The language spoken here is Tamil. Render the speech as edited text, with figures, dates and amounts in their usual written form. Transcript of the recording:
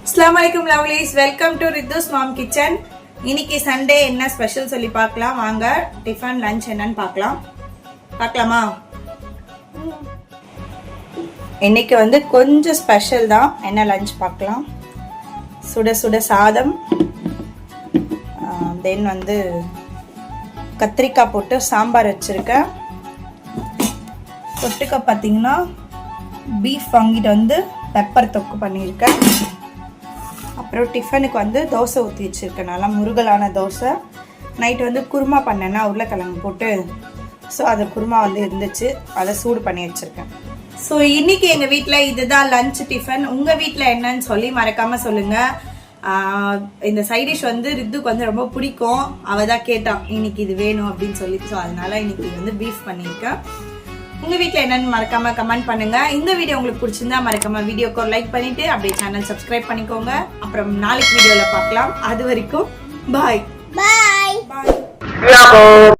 Assalamualaikum lovelies, welcome to Ridhu's Mom Kitchen. இன்னைக்கு சண்டே என்ன ஸ்பெஷல் சொல்லி பார்க்கலாம் வாங்க. டிஃபன் லஞ்ச் என்னன்னு பார்க்கலாமா? இன்னைக்கு வந்து கொஞ்சம் ஸ்பெஷல் தான். என்ன லஞ்ச் பார்க்கலாம். சுட சுட சாதம், தென் வந்து கத்திரிக்காய் போட்டு சாம்பார் வச்சுருக்கேன். தொட்டுக்க பார்த்தீங்கன்னா பீஃப் வாங்கிட்டு வந்து பெப்பர் தொக்கு பண்ணியிருக்கேன். அப்புறம் டிஃபனுக்கு வந்து தோசை ஊற்றி வச்சுருக்கேன். நல்லா முருகலான தோசை. நைட்டு வந்து குருமா பண்ணேன்னா உருளைக்கிழங்கு போட்டு, ஸோ அது குருமா வந்து இருந்துச்சு, அதை சூடு பண்ணி வச்சுருக்கேன். ஸோ இன்றைக்கி எங்கள் வீட்டில் இதுதான் லஞ்ச் டிஃபன். உங்கள் வீட்டில் என்னன்னு சொல்லி மறக்காமல் சொல்லுங்கள். இந்த சைட் டிஷ் வந்து ரித்துக்கு வந்து ரொம்ப பிடிக்கும். அவள் தான் கேட்டான் இன்னைக்கு இது வேணும் அப்படின்னு சொல்லி. ஸோ அதனால் இன்னைக்கு வந்து பீஃப் பண்ணியிருக்கேன். உங்கள் வீட்டில் என்னென்னு மறக்காமல் கமெண்ட் பண்ணுங்கள். இந்த வீடியோ உங்களுக்கு பிடிச்சிருந்தா மறக்காமல் வீடியோக்கு ஒரு லைக் பண்ணிவிட்டு அப்படியே சேனல் சப்ஸ்கிரைப் பண்ணிக்கோங்க. அப்புறம் நாளைக்கு வீடியோவில் பார்க்கலாம். அது வரைக்கும் பாய் பாய் பாய்.